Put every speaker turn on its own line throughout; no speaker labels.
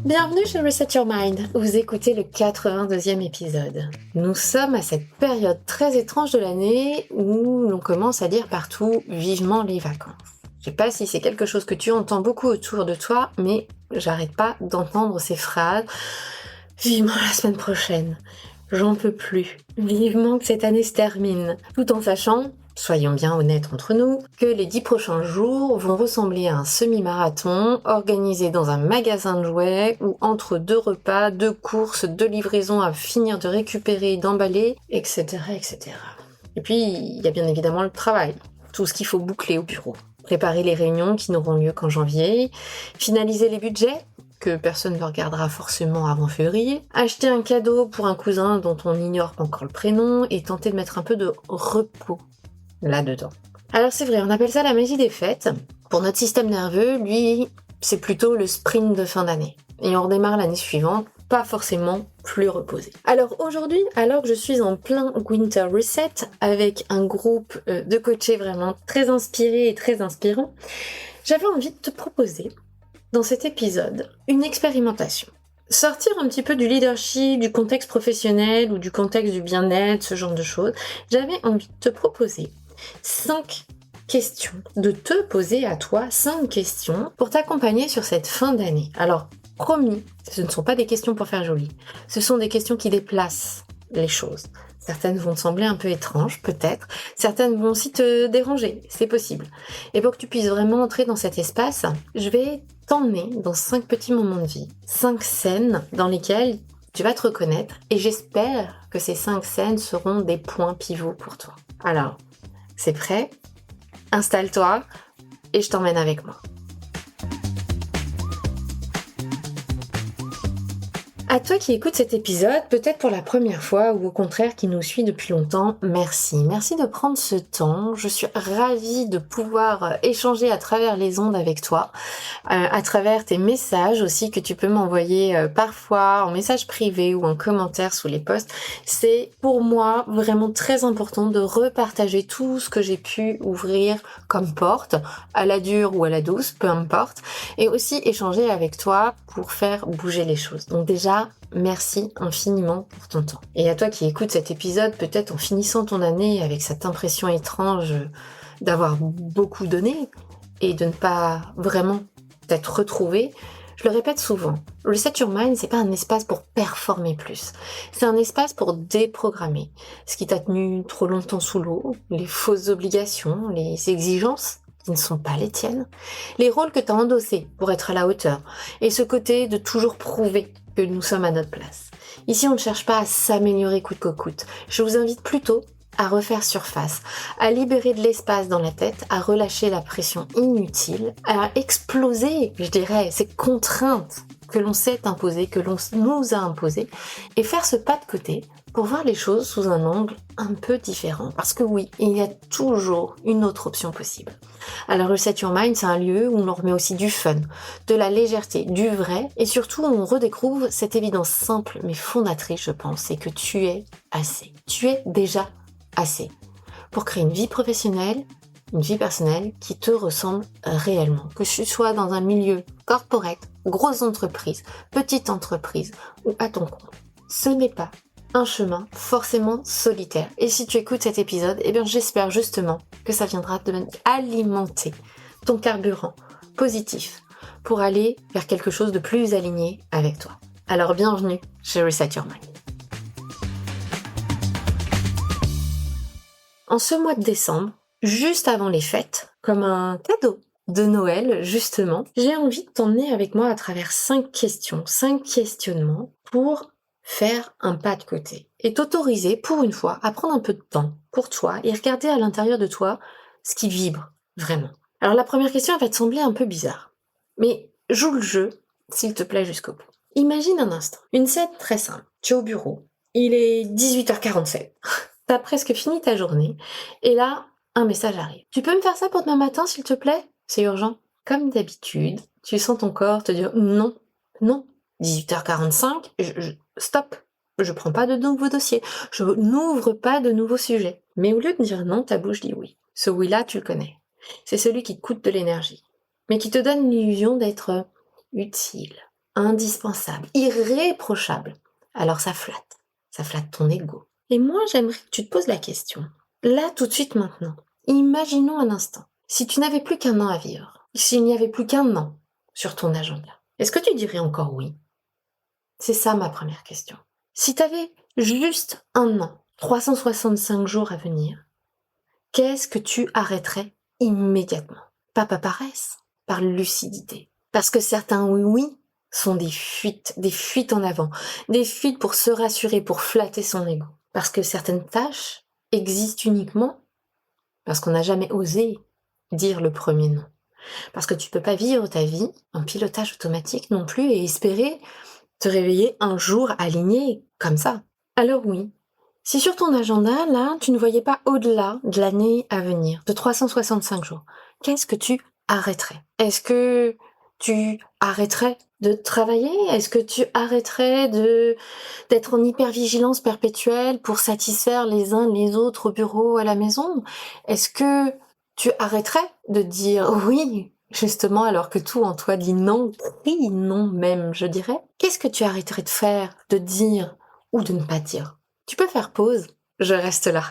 Bienvenue chez Reset Your Mind, vous écoutez le 82e épisode. Nous sommes à cette période très étrange de l'année où l'on commence à dire partout vivement les vacances. Je sais pas si c'est quelque chose que tu entends beaucoup autour de toi, mais j'arrête pas d'entendre ces phrases. Vivement la semaine prochaine, j'en peux plus, vivement que cette année se termine, tout en sachant, soyons bien honnêtes entre nous, que les 10 prochains jours vont ressembler à un semi-marathon organisé dans un magasin de jouets ou entre 2 repas, 2 courses, 2 livraisons à finir de récupérer, d'emballer, etc., etc. Et puis, il y a bien évidemment le travail, tout ce qu'il faut boucler au bureau. Préparer les réunions qui n'auront lieu qu'en janvier, finaliser les budgets, que personne ne regardera forcément avant février, acheter un cadeau pour un cousin dont on ignore encore le prénom et tenter de mettre un peu de repos là-dedans. Alors c'est vrai, on appelle ça la magie des fêtes. Pour notre système nerveux, lui, c'est plutôt le sprint de fin d'année. Et on redémarre l'année suivante, pas forcément plus reposé. Alors aujourd'hui, alors que je suis en plein Winter Reset, avec un groupe de coachés vraiment très inspirés et très inspirants, j'avais envie de te proposer, dans cet épisode, une expérimentation. Sortir un petit peu du leadership, du contexte professionnel ou du contexte du bien-être, ce genre de choses. J'avais envie de te proposer 5 questions, de te poser à toi 5 questions pour t'accompagner sur cette fin d'année. Alors, promis, ce ne sont pas des questions pour faire joli. Ce sont des questions qui déplacent les choses. Certaines vont te sembler un peu étranges, peut-être. Certaines vont aussi te déranger, c'est possible. Et pour que tu puisses vraiment entrer dans cet espace, je vais t'emmener dans 5 petits moments de vie. 5 scènes dans lesquelles tu vas te reconnaître et j'espère que ces 5 scènes seront des points pivots pour toi. Alors, c'est prêt? Installe-toi et je t'emmène avec moi. À toi qui écoutes cet épisode, peut-être pour la première fois ou au contraire qui nous suit depuis longtemps, merci. Merci de prendre ce temps. Je suis ravie de pouvoir échanger à travers les ondes avec toi, à travers tes messages aussi que tu peux m'envoyer parfois en message privé ou en commentaire sous les posts. C'est pour moi vraiment très important de repartager tout ce que j'ai pu ouvrir comme porte, à la dure ou à la douce, peu importe, et aussi échanger avec toi pour faire bouger les choses. Donc déjà, merci infiniment pour ton temps. Et à toi qui écoutes cet épisode, peut-être en finissant ton année avec cette impression étrange d'avoir beaucoup donné et de ne pas vraiment t'être retrouvé, je le répète souvent, Reset Your Mind, c'est pas un espace pour performer plus. C'est un espace pour déprogrammer ce qui t'a tenu trop longtemps sous l'eau, les fausses obligations, les exigences qui ne sont pas les tiennes, les rôles que t'as endossés pour être à la hauteur, et ce côté de toujours prouver que nous sommes à notre place. Ici, on ne cherche pas à s'améliorer coûte que coûte. Je vous invite plutôt à refaire surface, à libérer de l'espace dans la tête, à relâcher la pression inutile, à exploser, je dirais, ces contraintes que l'on s'est imposées, que l'on nous a imposées, et faire ce pas de côté pour voir les choses sous un angle un peu différent. Parce que oui, il y a toujours une autre option possible. Alors Reset Your Mind, c'est un lieu où l'on remet aussi du fun, de la légèreté, du vrai, et surtout on redécouvre cette évidence simple mais fondatrice, je pense, c'est que tu es assez. Tu es déjà assez pour créer une vie professionnelle, une vie personnelle qui te ressemble réellement. Que tu sois dans un milieu corporate, grosse entreprise, petite entreprise ou à ton compte. Ce n'est pas un chemin forcément solitaire. Et si tu écoutes cet épisode, eh bien j'espère justement que ça viendra de alimenter ton carburant positif pour aller vers quelque chose de plus aligné avec toi. Alors bienvenue chez Reset Your Mind. En ce mois de décembre, juste avant les fêtes, comme un cadeau de Noël justement, j'ai envie de t'emmener avec moi à travers 5 questions, 5 questionnements pour faire un pas de côté et t'autoriser pour une fois à prendre un peu de temps pour toi et regarder à l'intérieur de toi ce qui vibre vraiment. Alors la première question elle va te sembler un peu bizarre, mais joue le jeu s'il te plaît jusqu'au bout. Imagine un instant, une scène très simple, tu es au bureau, il est 18h47, t'as presque fini ta journée et là un message arrive. Tu peux me faire ça pour demain matin s'il te plaît? C'est urgent. Comme d'habitude, tu sens ton corps te dire non, 18h45, stop, je prends pas de nouveaux dossiers, je n'ouvre pas de nouveaux sujets. Mais au lieu de dire non, ta bouche dit oui. Ce oui-là, tu le connais. C'est celui qui te coûte de l'énergie, mais qui te donne l'illusion d'être utile, indispensable, irréprochable. Alors ça flatte ton ego. Et moi, j'aimerais que tu te poses la question, là, tout de suite, maintenant. Imaginons un instant, si tu n'avais plus qu'un an à vivre, s'il n'y avait plus qu'un an sur ton agenda, est-ce que tu dirais encore oui? C'est ça ma première question. Si tu avais juste un an, 365 jours à venir, qu'est-ce que tu arrêterais immédiatement? Pas par paresse, par lucidité. Parce que certains oui sont des fuites en avant, des fuites pour se rassurer, pour flatter son ego. Parce que certaines tâches existent uniquement parce qu'on n'a jamais osé dire le premier non. Parce que tu peux pas vivre ta vie en pilotage automatique non plus et espérer te réveiller un jour aligné comme ça. Alors oui, si sur ton agenda, là, tu ne voyais pas au-delà de l'année à venir, de 365 jours, qu'est-ce que tu arrêterais? Est-ce que tu arrêterais de travailler? Est-ce que tu arrêterais d'être en hypervigilance perpétuelle pour satisfaire les uns les autres au bureau, à la maison? Est-ce que tu arrêterais de dire oui, justement, alors que tout en toi dit non, oui, non même, je dirais? Qu'est-ce que tu arrêterais de faire, de dire ou de ne pas dire? Tu peux faire pause, je reste là.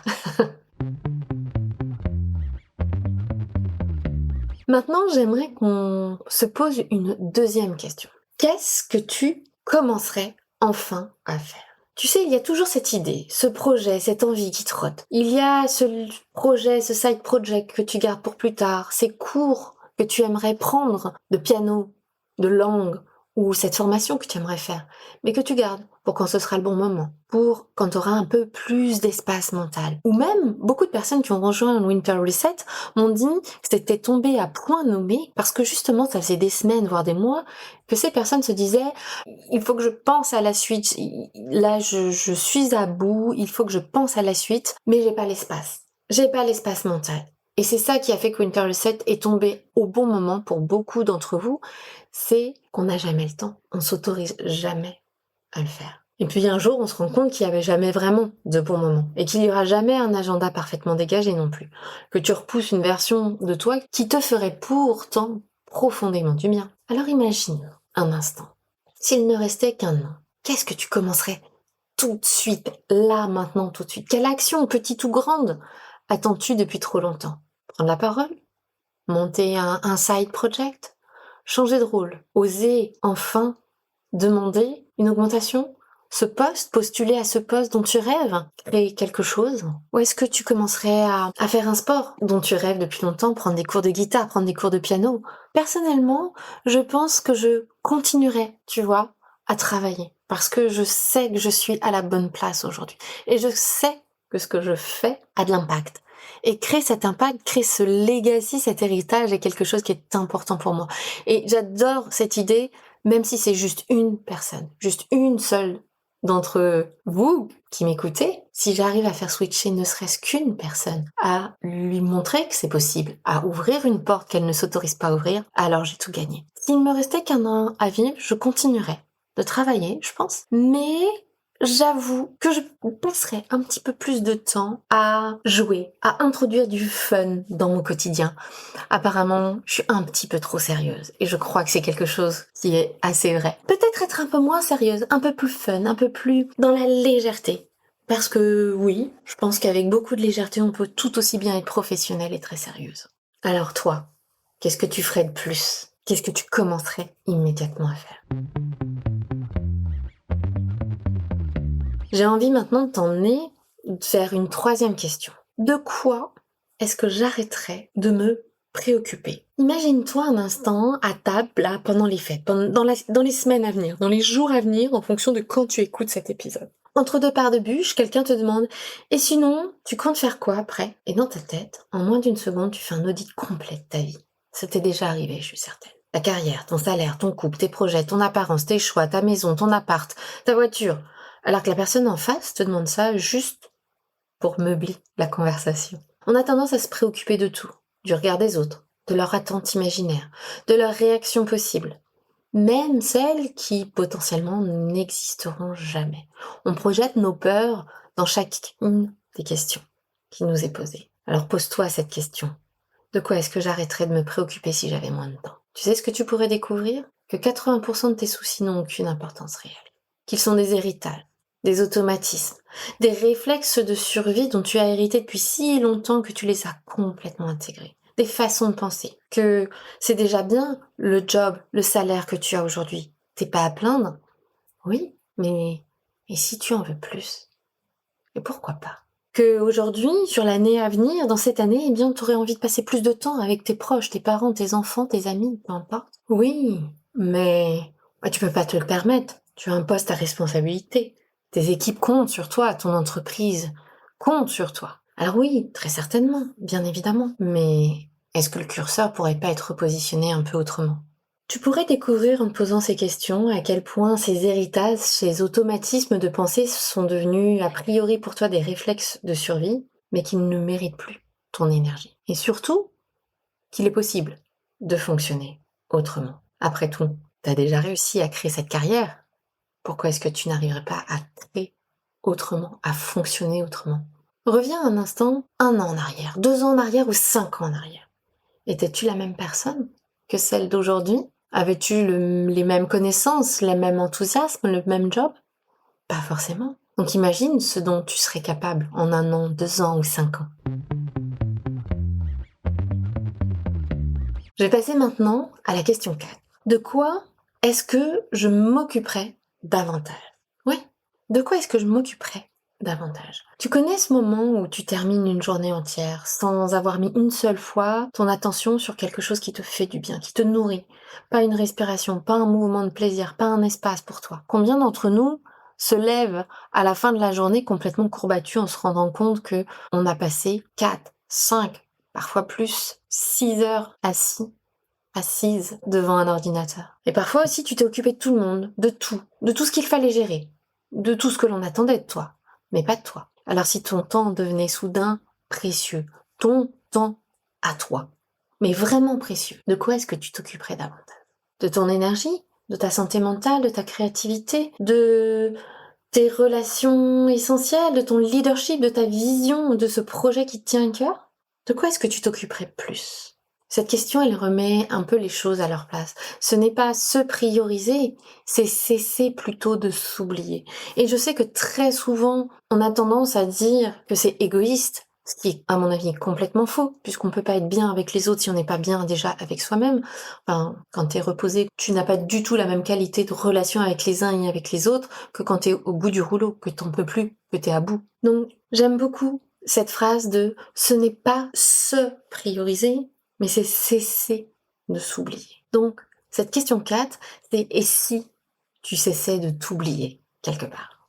Maintenant, j'aimerais qu'on se pose une deuxième question. Qu'est-ce que tu commencerais enfin à faire? Tu sais, il y a toujours cette idée, ce projet, cette envie qui te trotte. Il y a ce projet, ce side project que tu gardes pour plus tard, ces cours que tu aimerais prendre de piano, de langue, ou cette formation que tu aimerais faire, mais que tu gardes pour quand ce sera le bon moment, pour quand tu auras un peu plus d'espace mental. Ou même, beaucoup de personnes qui ont rejoint le Winter Reset m'ont dit que c'était tombé à point nommé parce que justement, ça faisait des semaines, voire des mois, que ces personnes se disaient il faut que je pense à la suite, là je suis à bout, il faut que je pense à la suite, mais j'ai pas l'espace. J'ai pas l'espace mental. Et c'est ça qui a fait que Winter Reset est tombé au bon moment pour beaucoup d'entre vous, c'est qu'on n'a jamais le temps, on s'autorise jamais à le faire. Et puis un jour, on se rend compte qu'il n'y avait jamais vraiment de bon moment et qu'il n'y aura jamais un agenda parfaitement dégagé non plus. Que tu repousses une version de toi qui te ferait pourtant profondément du bien. Alors imagine un instant, s'il ne restait qu'un an, qu'est-ce que tu commencerais tout de suite, là, maintenant, tout de suite? Quelle action, petite ou grande, attends-tu depuis trop longtemps? Prendre la parole? Monter un side project? Changer de rôle? Oser enfin demander une augmentation? Ce poste, postuler à ce poste dont tu rêves, créer quelque chose? Ou est-ce que tu commencerais à faire un sport dont tu rêves depuis longtemps, prendre des cours de guitare, prendre des cours de piano? Personnellement, je pense que je continuerai, tu vois, à travailler. Parce que je sais que je suis à la bonne place aujourd'hui. Et je sais que ce que je fais a de l'impact. Et créer cet impact, créer ce legacy, cet héritage est quelque chose qui est important pour moi. Et j'adore cette idée, même si c'est juste une personne, juste une seule d'entre vous qui m'écoutez, si j'arrive à faire switcher ne serait-ce qu'une personne, à lui montrer que c'est possible, à ouvrir une porte qu'elle ne s'autorise pas à ouvrir, alors j'ai tout gagné. S'il me restait qu'un an à vivre, je continuerais de travailler, je pense, mais j'avoue que je passerai un petit peu plus de temps à jouer, à introduire du fun dans mon quotidien. Apparemment, je suis un petit peu trop sérieuse et je crois que c'est quelque chose qui est assez vrai. Peut-être être un peu moins sérieuse, un peu plus fun, un peu plus dans la légèreté. Parce que oui, je pense qu'avec beaucoup de légèreté, on peut tout aussi bien être professionnelle et très sérieuse. Alors toi, qu'est-ce que tu ferais de plus? Qu'est-ce que tu commencerais immédiatement à faire? J'ai envie maintenant de t'emmener vers une troisième question. De quoi est-ce que j'arrêterais de me préoccuper? Imagine-toi un instant à table, là, pendant les fêtes, dans les semaines à venir, dans les jours à venir, en fonction de quand tu écoutes cet épisode. Entre deux parts de bûche, quelqu'un te demande « Et sinon, tu comptes faire quoi après ?» Et dans ta tête, en moins d'une seconde, tu fais un audit complet de ta vie. Ça t'est déjà arrivé, je suis certaine. Ta carrière, ton salaire, ton couple, tes projets, ton apparence, tes choix, ta maison, ton appart, ta voiture. Alors que la personne en face te demande ça juste pour meubler la conversation. On a tendance à se préoccuper de tout, du regard des autres, de leur attente imaginaire, de leurs réactions possibles, même celles qui potentiellement n'existeront jamais. On projette nos peurs dans chacune des questions qui nous est posée. Alors pose-toi cette question. De quoi est-ce que j'arrêterais de me préoccuper si j'avais moins de temps? Tu sais ce que tu pourrais découvrir? Que 80% de tes soucis n'ont aucune importance réelle. Qu'ils sont des héritages, des automatismes, des réflexes de survie dont tu as hérité depuis si longtemps que tu les as complètement intégrés. Des façons de penser. Que c'est déjà bien le job, le salaire que tu as aujourd'hui. T'es pas à plaindre? Oui, mais et si tu en veux plus? Et pourquoi pas? Que aujourd'hui, sur l'année à venir, dans cette année, eh bien, tu aurais envie de passer plus de temps avec tes proches, tes parents, tes enfants, tes amis, peu importe. Oui, mais tu peux pas te le permettre. Tu as un poste à responsabilité. Tes équipes comptent sur toi, ton entreprise compte sur toi. Alors oui, très certainement, bien évidemment. Mais est-ce que le curseur pourrait pas être repositionné un peu autrement? Tu pourrais découvrir en te posant ces questions à quel point ces héritages, ces automatismes de pensée sont devenus a priori pour toi des réflexes de survie, mais qui ne méritent plus ton énergie. Et surtout, qu'il est possible de fonctionner autrement. Après tout, tu as déjà réussi à créer cette carrière. Pourquoi est-ce que tu n'arriverais pas à créer autrement, à fonctionner autrement? Reviens un instant, 1 an en arrière, 2 ans en arrière ou 5 ans en arrière. Étais-tu la même personne que celle d'aujourd'hui? Avais-tu les mêmes connaissances, le même enthousiasme, le même job? Pas forcément. Donc imagine ce dont tu serais capable en 1 an, 2 ans ou 5 ans. Je vais passer maintenant à la question 4. De quoi est-ce que je m'occuperais davantage? Oui, de quoi est-ce que je m'occuperais davantage? Tu connais ce moment où tu termines une journée entière sans avoir mis une seule fois ton attention sur quelque chose qui te fait du bien, qui te nourrit? Pas une respiration, pas un mouvement de plaisir, pas un espace pour toi. Combien d'entre nous se lèvent à la fin de la journée complètement courbattus en se rendant compte que on a passé 4, 5, parfois plus, 6 heures assise devant un ordinateur. Et parfois aussi, tu t'es occupé de tout le monde, de tout ce qu'il fallait gérer, de tout ce que l'on attendait de toi, mais pas de toi. Alors si ton temps devenait soudain précieux, ton temps à toi, mais vraiment précieux, de quoi est-ce que tu t'occuperais davantage? De ton énergie? De ta santé mentale? De ta créativité? De tes relations essentielles? De ton leadership? De ta vision? De ce projet qui te tient à cœur? De quoi est-ce que tu t'occuperais plus? Cette question, elle remet un peu les choses à leur place. Ce n'est pas se prioriser, c'est cesser plutôt de s'oublier. Et je sais que très souvent, on a tendance à dire que c'est égoïste, ce qui est, à mon avis, complètement faux, puisqu'on peut pas être bien avec les autres si on n'est pas bien déjà avec soi-même. Enfin, quand t'es reposé, tu n'as pas du tout la même qualité de relation avec les uns et avec les autres que quand t'es au bout du rouleau, que t'en peux plus, que t'es à bout. Donc, j'aime beaucoup cette phrase de ce n'est pas se prioriser, mais c'est cesser de s'oublier. Donc, cette question 4, c'est et si tu cessais de t'oublier quelque part?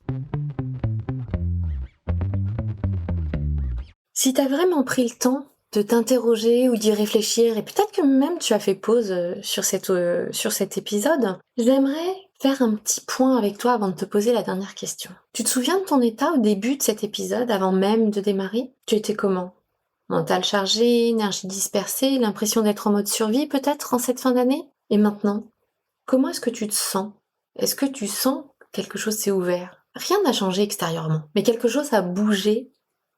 Si tu as vraiment pris le temps de t'interroger ou d'y réfléchir, et peut-être que même tu as fait pause sur cet épisode, j'aimerais faire un petit point avec toi avant de te poser la dernière question. Tu te souviens de ton état au début de cet épisode, avant même de démarrer? Tu étais comment? Mental chargé, énergie dispersée, l'impression d'être en mode survie peut-être en cette fin d'année? Et maintenant, comment est-ce que tu te sens? Est-ce que tu sens que quelque chose s'est ouvert? Rien n'a changé extérieurement, mais quelque chose a bougé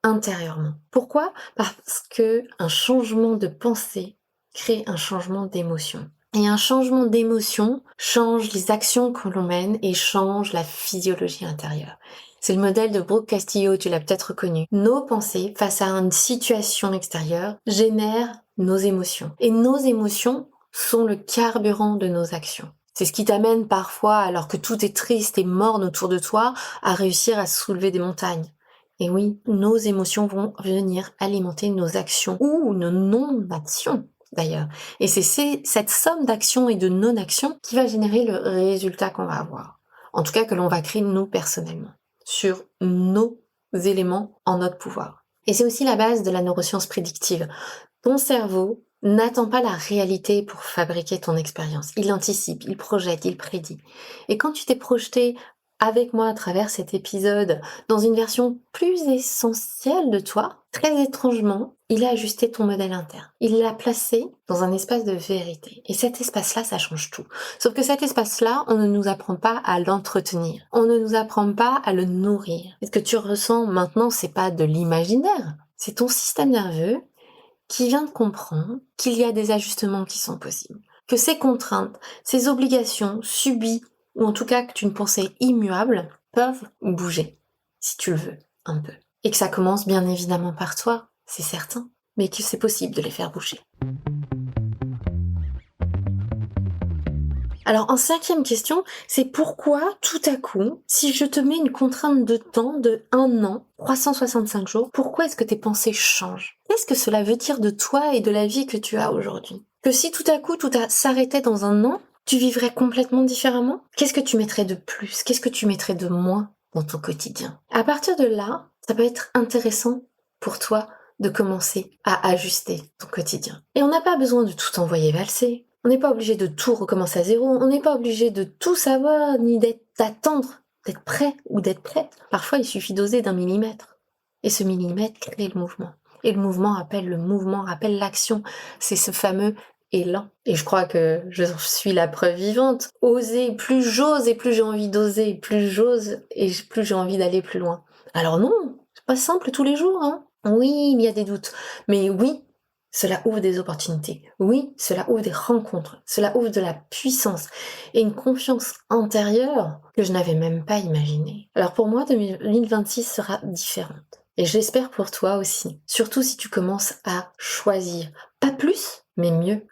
intérieurement. Pourquoi? Parce que un changement de pensée crée un changement d'émotion. Et un changement d'émotion change les actions que l'on mène et change la physiologie intérieure. C'est le modèle de Brooke Castillo, tu l'as peut-être reconnu. Nos pensées face à une situation extérieure génèrent nos émotions. Et nos émotions sont le carburant de nos actions. C'est ce qui t'amène parfois, alors que tout est triste et morne autour de toi, à réussir à soulever des montagnes. Et oui, nos émotions vont venir alimenter nos actions ou nos non-actions d'ailleurs. Et c'est cette somme d'actions et de non-actions qui va générer le résultat qu'on va avoir. En tout cas, que l'on va créer nous personnellement, sur nos éléments en notre pouvoir. Et c'est aussi la base de la neuroscience prédictive. Ton cerveau n'attend pas la réalité pour fabriquer ton expérience. Il anticipe, il projette, il prédit. Et quand tu t'es projeté avec moi à travers cet épisode dans une version plus essentielle de toi, très étrangement, il a ajusté ton modèle interne. Il l'a placé dans un espace de vérité. Et cet espace-là, ça change tout. Sauf que cet espace-là, on ne nous apprend pas à l'entretenir. On ne nous apprend pas à le nourrir. Et ce que tu ressens maintenant, c'est pas de l'imaginaire. C'est ton système nerveux qui vient de comprendre qu'il y a des ajustements qui sont possibles, que ces contraintes, ces obligations subies, ou en tout cas que tu ne pensais immuables, peuvent bouger, si tu le veux, un peu. Et que ça commence bien évidemment par toi, c'est certain, mais que c'est possible de les faire bouger. Alors, en 5e question, c'est pourquoi, tout à coup, si je te mets une contrainte de temps de 1 an, 365 jours, pourquoi est-ce que tes pensées changent? Qu'est-ce que cela veut dire de toi et de la vie que tu as aujourd'hui? Que si tout à coup tout s'arrêtait dans 1 an, tu vivrais complètement différemment? Qu'est-ce que tu mettrais de plus? Qu'est-ce que tu mettrais de moins dans ton quotidien? À partir de là, ça peut être intéressant pour toi de commencer à ajuster ton quotidien. Et on n'a pas besoin de tout envoyer valser. On n'est pas obligé de tout recommencer à zéro, on n'est pas obligé de tout savoir, ni d'attendre, d'être prêt ou d'être prête. Parfois, il suffit d'oser d'1 millimètre. Et ce millimètre crée le mouvement. Et le mouvement appelle l'action. C'est ce fameux élan. Et je crois que je suis la preuve vivante. Oser, plus j'ose et plus j'ai envie d'oser, plus j'ose et plus j'ai envie d'aller plus loin. Alors non, c'est pas simple tous les jours, hein. Oui, il y a des doutes. Mais oui, cela ouvre des opportunités. Oui, cela ouvre des rencontres. Cela ouvre de la puissance et une confiance intérieure que je n'avais même pas imaginée. Alors pour moi, 2026 sera différente. Et j'espère pour toi aussi. Surtout si tu commences à choisir. Pas plus, mais mieux.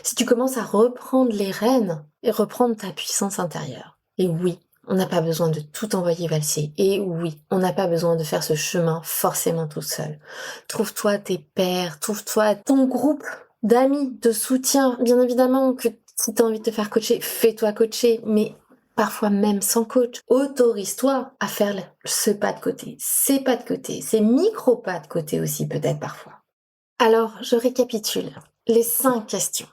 Si tu commences à reprendre les rênes et reprendre ta puissance intérieure. Et oui, on n'a pas besoin de tout envoyer valser. Et oui, on n'a pas besoin de faire ce chemin forcément tout seul. Trouve-toi tes pairs, trouve-toi ton groupe d'amis, de soutien. Bien évidemment que si tu as envie de te faire coacher, fais-toi coacher, mais parfois même sans coach. Autorise-toi à faire ce pas de côté, ces pas de côté, ces micro-pas de côté aussi peut-être parfois. Alors, je récapitule. Les 5 questions.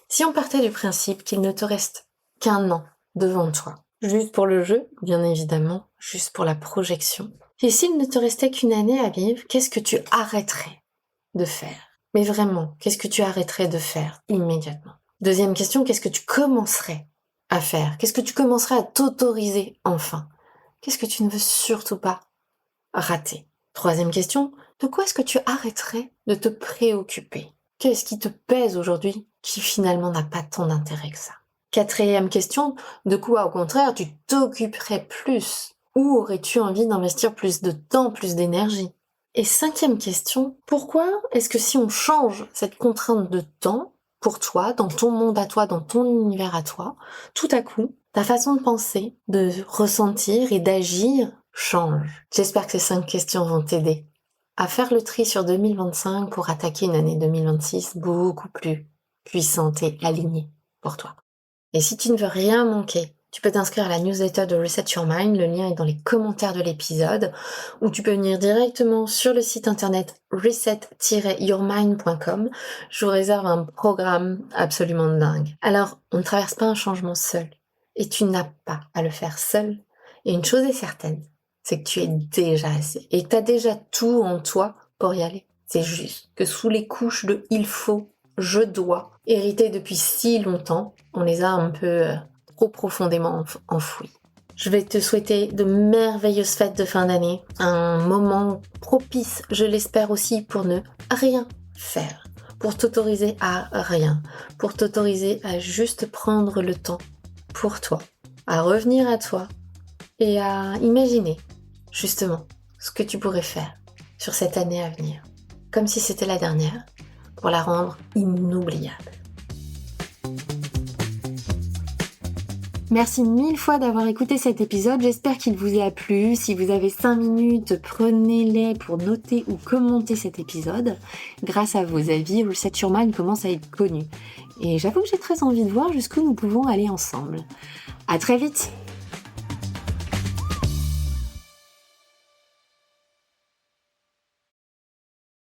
Si on partait du principe qu'il ne te reste qu'1 an devant toi, juste pour le jeu, bien évidemment, juste pour la projection. Et s'il ne te restait qu'1 année à vivre, qu'est-ce que tu arrêterais de faire? Mais vraiment, qu'est-ce que tu arrêterais de faire immédiatement? 2e question, qu'est-ce que tu commencerais à faire? Qu'est-ce que tu commencerais à t'autoriser enfin? Qu'est-ce que tu ne veux surtout pas rater? 3e question, de quoi est-ce que tu arrêterais de te préoccuper? Qu'est-ce qui te pèse aujourd'hui qui finalement n'a pas tant d'intérêt que ça? 4e question, de quoi au contraire tu t'occuperais plus? Où aurais-tu envie d'investir plus de temps, plus d'énergie? Et 5e question, pourquoi est-ce que si on change cette contrainte de temps pour toi, dans ton monde à toi, dans ton univers à toi, tout à coup, ta façon de penser, de ressentir et d'agir change? J'espère que ces 5 questions vont t'aider à faire le tri sur 2025 pour attaquer une année 2026 beaucoup plus puissante et alignée pour toi. Et si tu ne veux rien manquer, tu peux t'inscrire à la newsletter de Reset Your Mind, le lien est dans les commentaires de l'épisode, ou tu peux venir directement sur le site internet reset-yourmind.com. Je vous réserve un programme absolument dingue. Alors, on ne traverse pas un changement seul, et tu n'as pas à le faire seul. Et une chose est certaine, c'est que tu es déjà assez, et que tu as déjà tout en toi pour y aller. C'est juste que sous les couches de « il faut », je dois, héritées depuis si longtemps, on les a un peu trop profondément enfouis. Je vais te souhaiter de merveilleuses fêtes de fin d'année, un moment propice, je l'espère aussi, pour ne rien faire, pour t'autoriser à rien, pour t'autoriser à juste prendre le temps pour toi, à revenir à toi et à imaginer justement ce que tu pourrais faire sur cette année à venir, comme si c'était la dernière, pour la rendre inoubliable. Merci 1000 fois d'avoir écouté cet épisode, j'espère qu'il vous a plu. Si vous avez 5 minutes, prenez-les pour noter ou commenter cet épisode. Grâce à vos avis, Reset Your Mind commence à être connu. Et j'avoue que j'ai très envie de voir jusqu'où nous pouvons aller ensemble. À très vite!